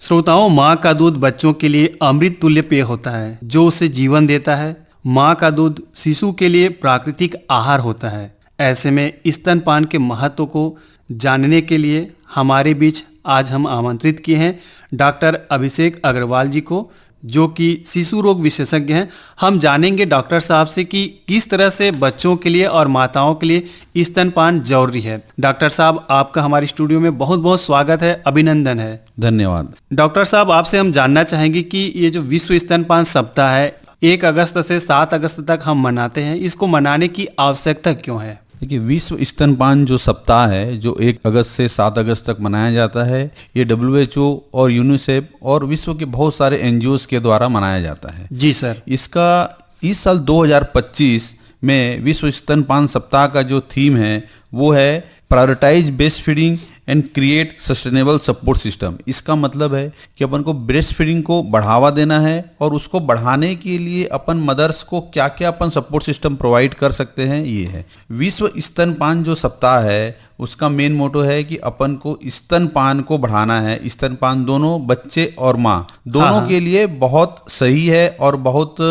श्रोताओं, माँ का दूध बच्चों के लिए अमृत तुल्य पेय होता है जो उसे जीवन देता है। माँ का दूध शिशु के लिए प्राकृतिक आहार होता है। ऐसे में स्तनपान के महत्व को जानने के लिए हमारे बीच आज हम आमंत्रित किए हैं डॉक्टर अभिषेक अग्रवाल जी को, जो कि शिशु रोग विशेषज्ञ हैं। हम जानेंगे डॉक्टर साहब से कि किस तरह से बच्चों के लिए और माताओं के लिए स्तनपान जरूरी है। डॉक्टर साहब, आपका हमारे स्टूडियो में बहुत बहुत स्वागत है, अभिनंदन है। धन्यवाद। डॉक्टर साहब, आपसे हम जानना चाहेंगे कि ये जो विश्व स्तनपान सप्ताह है 1 अगस्त से 7 अगस्त तक हम मनाते हैं, इसको मनाने की आवश्यकता क्यों है? देखिए, विश्व स्तनपान जो सप्ताह है जो 1 अगस्त से 7 अगस्त तक मनाया जाता है, ये WHO और यूनिसेफ और विश्व के बहुत सारे NGOs के द्वारा मनाया जाता है। जी सर। इसका इस साल 2025 में विश्व स्तनपान सप्ताह का जो थीम है वो है prioritise breast feeding and create sustainable support system. इसका मतलब है कि अपन को ब्रेस्ट फीडिंग को बढ़ावा देना है और उसको बढ़ाने के लिए अपन मदर्स को क्या क्या अपन सपोर्ट सिस्टम प्रोवाइड कर सकते हैं, ये है। विश्व स्तनपान जो सप्ताह है उसका मेन मोटो है कि अपन को स्तनपान को बढ़ाना है। स्तनपान दोनों बच्चे और माँ दोनों के लिए बहुत सही है और बहुत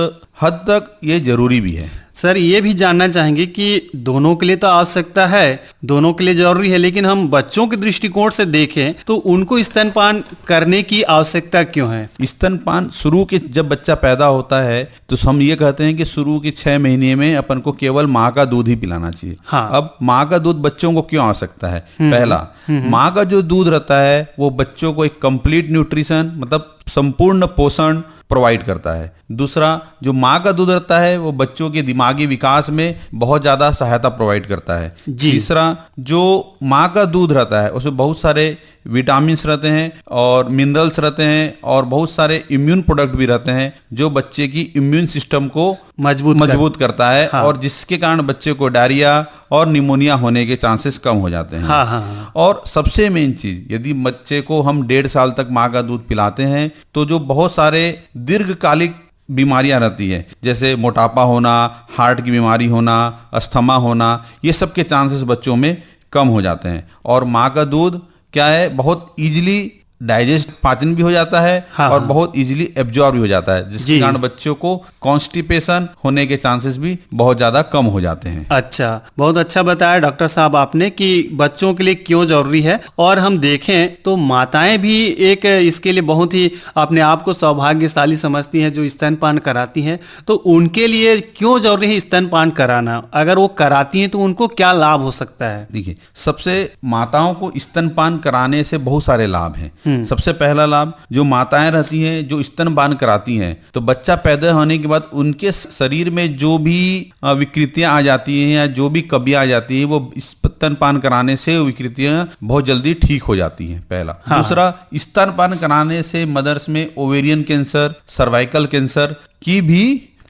हद तक ये जरूरी भी है। सर, ये भी जानना चाहेंगे कि दोनों के लिए तो आवश्यकता है, दोनों के लिए जरूरी है, लेकिन हम बच्चों के दृष्टिकोण से देखें तो उनको स्तनपान करने की आवश्यकता क्यों है? स्तनपान शुरू के जब बच्चा पैदा होता है तो हम ये कहते हैं कि शुरू के 6 महीने में अपन को केवल माँ का दूध ही पिलाना चाहिए। हाँ। अब माँ का दूध बच्चों को क्यों आवश्यकता है? पहला, माँ का जो दूध रहता है वो बच्चों को एक कंप्लीट न्यूट्रिशन मतलब संपूर्ण पोषण प्रोवाइड करता है। दूसरा, जो माँ का दूध रहता है वो बच्चों के दिमागी विकास में बहुत ज़्यादा सहायता प्रोवाइड करता है। तीसरा, जो माँ का दूध रहता है उसमें बहुत सारे विटामिन्स रहते हैं और मिनरल्स रहते हैं और बहुत सारे इम्यून प्रोडक्ट भी रहते हैं जो बच्चे की इम्यून सिस्टम को मजबूत करता है। हाँ। और जिसके कारण बच्चे को डायरिया और निमोनिया होने के चांसेस कम हो जाते हैं। हाँ, हाँ। और सबसे मेन चीज, यदि बच्चे को हम 1.5 साल तक माँ का दूध पिलाते हैं तो जो बहुत सारे दीर्घकालिक बीमारियां रहती है जैसे मोटापा होना, हार्ट की बीमारी होना, अस्थमा होना, ये सब के चांसेस बच्चों में कम हो जाते हैं। और माँ का दूध क्या है, बहुत इजीली डाइजेस्ट पाचन भी हो जाता है। हाँ, और बहुत इजीली एब्जॉर्ब भी हो जाता है, जिसके कारण बच्चों को कॉन्स्टिपेशन होने के चांसेस भी बहुत ज्यादा कम हो जाते हैं। अच्छा, बहुत अच्छा बताया डॉक्टर साहब आपने कि बच्चों के लिए क्यों जरूरी है। और हम देखें तो माताएं भी एक इसके लिए बहुत ही अपने आप को सौभाग्यशाली समझती हैं जो स्तनपान कराती हैं। तो उनके लिए क्यों जरूरी है स्तनपान कराना? अगर वो कराती हैं तो उनको क्या लाभ हो सकता है? देखिए, सबसे माताओं को स्तनपान कराने से बहुत सारे लाभ हैं। सबसे पहला लाभ, जो माताएं रहती हैं जो स्तनपान कराती हैं तो बच्चा पैदा होने के बाद उनके शरीर में जो भी विकृतियां आ जाती हैं या जो भी कमियां आ जाती हैं वो स्तनपान कराने से विकृतियां बहुत जल्दी ठीक हो जाती हैं, पहला। हाँ। दूसरा, स्तनपान कराने से मदर्स में ओवेरियन कैंसर, सर्वाइकल कैंसर की भी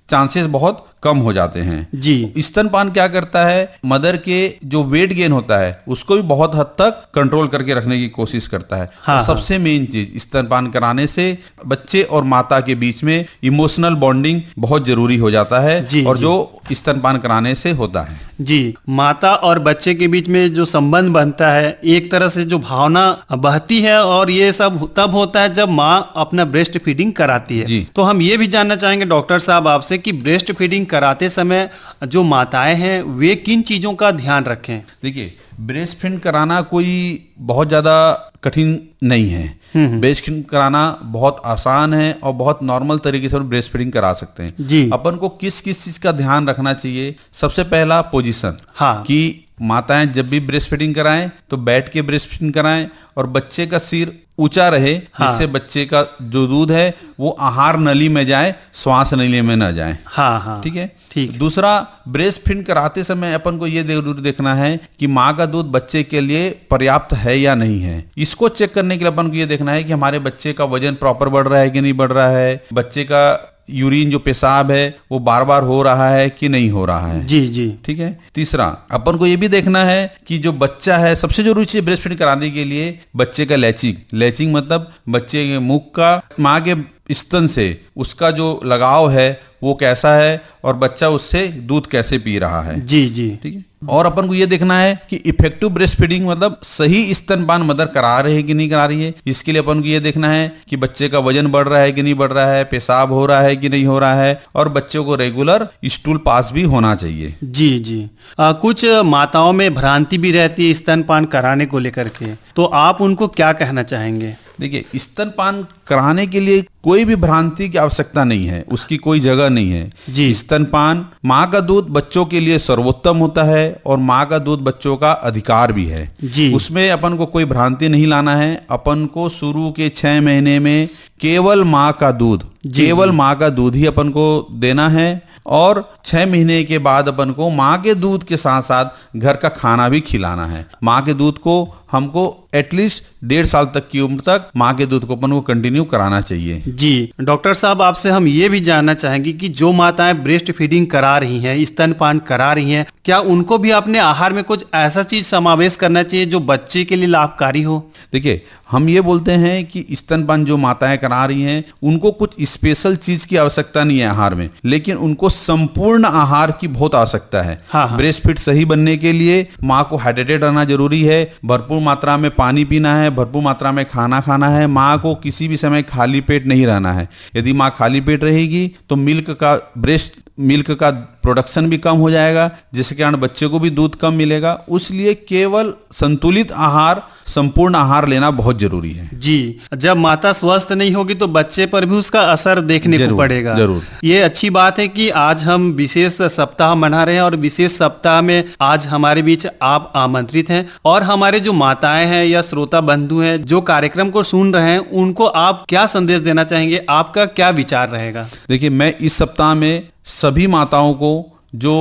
चांसेस बहुत कम हो जाते हैं। जी। स्तनपान क्या करता है, मदर के जो वेट गेन होता है उसको भी बहुत हद तक कंट्रोल करके रखने की कोशिश करता है। हाँ, सबसे मेन चीज, स्तनपान कराने से बच्चे और माता के बीच में इमोशनल बॉन्डिंग बहुत जरूरी हो जाता है। जी, और जो स्तनपान कराने से होता है। जी, माता और बच्चे के बीच में जो संबंध बनता है, एक तरह से जो भावना बहती है, और ये सब तब होता है जब माँ अपना ब्रेस्ट फीडिंग कराती है। जी। तो हम ये भी जानना चाहेंगे डॉक्टर साहब आपसे कि ब्रेस्ट फीडिंग कराते समय जो माताएं हैं वे किन चीजों का ध्यान रखें? देखिए, ब्रेस्ट फीडिंग कराना कोई बहुत ज्यादा कठिन नहीं है। ब्रेस्ट फीडिंग कराना बहुत आसान है और बहुत नॉर्मल तरीके से ब्रेस्ट फीडिंग करा सकते हैं। जी। अपन को किस किस चीज का ध्यान रखना चाहिए? सबसे पहला, पोजीशन। हाँ। कि माताएं जब भी ब्रेस्ट फीडिंग कराएं तो बैठ के ब्रेस्ट फीडिंग कराएं और बच्चे का सिर ऊंचा रहे। हाँ। जिससे बच्चे का जो दूध है वो आहार नली में जाए, श्वास नली में न जाए। हाँ, हाँ। ठीक है, ठीक। दूसरा, ब्रेस्ट फीडिंग कराते समय अपन को ये जरूर देखना है कि माँ का दूध बच्चे के लिए पर्याप्त है या नहीं है। इसको चेक करने के लिए अपन को ये देखना है कि हमारे बच्चे का वजन प्रॉपर बढ़ रहा है कि नहीं बढ़ रहा है, बच्चे का यूरिन जो पेशाब है वो बार बार हो रहा है कि नहीं हो रहा है। जी जी, ठीक है। तीसरा, अपन को ये भी देखना है कि जो बच्चा है, सबसे जरूरी चीज ब्रेस्ट फीडिंग कराने के लिए बच्चे का लैचिंग मतलब बच्चे के मुख का माँ के स्तन से उसका जो लगाव है वो कैसा है और बच्चा उससे दूध कैसे पी रहा है। जी जी। ठीक है। और अपन को ये देखना है कि इफेक्टिव ब्रेस्ट फीडिंग मतलब सही स्तनपान मदर करा रही है कि नहीं करा रही है। इसके लिए अपन को ये देखना है कि बच्चे का वजन बढ़ रहा है कि नहीं बढ़ रहा है, पेशाब हो रहा है कि नहीं हो रहा है, और बच्चों को रेगुलर स्टूल पास भी होना चाहिए। जी जी। कुछ माताओं में भ्रांति भी रहती है स्तनपान कराने को लेकर के, तो आप उनको क्या कहना चाहेंगे? देखिए, स्तनपान कराने के लिए कोई भी भ्रांति की आवश्यकता नहीं है, उसकी कोई जगह नहीं है जी। स्तनपान, माँ का दूध बच्चों के लिए सर्वोत्तम होता है और माँ का दूध बच्चों का अधिकार भी है जी। उसमें अपन को कोई भ्रांति नहीं लाना है। अपन को शुरू के 6 महीने में केवल माँ का दूध, केवल माँ का दूध ही अपन को देना है, और 6 महीने के बाद अपन को माँ के दूध के साथ साथ घर का खाना भी खिलाना है। माँ के दूध को हमको एटलीस्ट 1.5 साल तक की उम्र तक माँ के दूध को अपन को कंटिन्यू कराना चाहिए। जी। डॉक्टर साहब, आपसे हम ये भी जानना चाहेंगे कि जो माताएं ब्रेस्ट फीडिंग करा रही हैं, स्तनपान करा रही हैं, क्या उनको भी अपने आहार में कुछ ऐसा चीज समावेश करना चाहिए जो बच्चे के लिए लाभकारी हो? देखिए, हम ये बोलते हैं कि स्तनपान जो माताएं करा रही हैं उनको कुछ स्पेशल चीज की आवश्यकता नहीं है आहार में, लेकिन उनको संपूर्ण आहार की बहुत आवश्यकता है। हाँ। ब्रेस्ट फीड सही बनने के लिए माँ को हाइड्रेटेड रहना जरूरी है, भरपूर मात्रा में पानी पीना है, भरपूर मात्रा में खाना खाना है। माँ को किसी भी समय खाली पेट नहीं रहना है। यदि माँ खाली पेट रहेगी तो ब्रेस्ट मिल्क का प्रोडक्शन भी कम हो जाएगा, जिसके कारण बच्चे को भी दूध कम मिलेगा। इसलिए केवल संतुलित आहार, संपूर्ण आहार लेना बहुत जरूरी है। जी। जब माता स्वस्थ नहीं होगी तो बच्चे पर भी उसका असर देखने को पड़ेगा। जरूर। ये अच्छी बात है कि आज हम विशेष सप्ताह मना रहे हैं, और विशेष सप्ताह में आज हमारे बीच आप आमंत्रित हैं, और हमारे जो माताएं हैं या श्रोता बंधु हैं जो कार्यक्रम को सुन रहे हैं, उनको आप क्या संदेश देना चाहेंगे? आपका क्या विचार रहेगा? देखिए, मैं इस सप्ताह में सभी माताओं को जो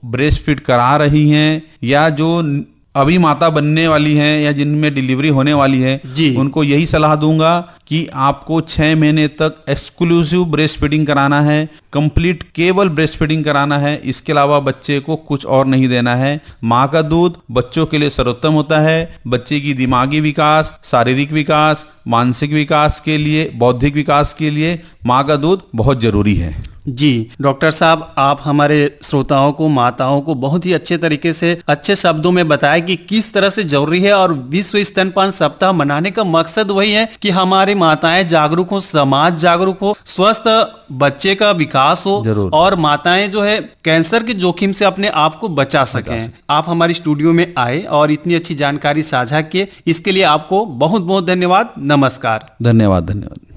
ब्रेस्ट फीड करा रही हैं या जो अभी माता बनने वाली हैं या जिनमें डिलीवरी होने वाली है, जी। उनको यही सलाह दूंगा कि आपको 6 महीने तक एक्सक्लूसिव ब्रेस्ट फीडिंग कराना है, कंप्लीट केवल ब्रेस्ट फीडिंग कराना है। इसके अलावा बच्चे को कुछ और नहीं देना है। माँ का दूध बच्चों के लिए सर्वोत्तम होता है। बच्चे की दिमागी विकास, शारीरिक विकास, मानसिक विकास के लिए, बौद्धिक विकास के लिए माँ का दूध बहुत जरूरी है। जी। डॉक्टर साहब, आप हमारे श्रोताओं को, माताओं को बहुत ही अच्छे तरीके से, अच्छे शब्दों में बताया कि किस तरह से जरूरी है, और विश्व स्तनपान सप्ताह मनाने का मकसद वही है कि हमारी माताएं जागरूक हो, समाज जागरूक हो, स्वस्थ बच्चे का विकास हो, और माताएं जो है कैंसर के जोखिम से अपने आप को बचा सकें। आप हमारी स्टूडियो में आए और इतनी अच्छी जानकारी साझा किए, इसके लिए आपको बहुत बहुत धन्यवाद। नमस्कार। धन्यवाद।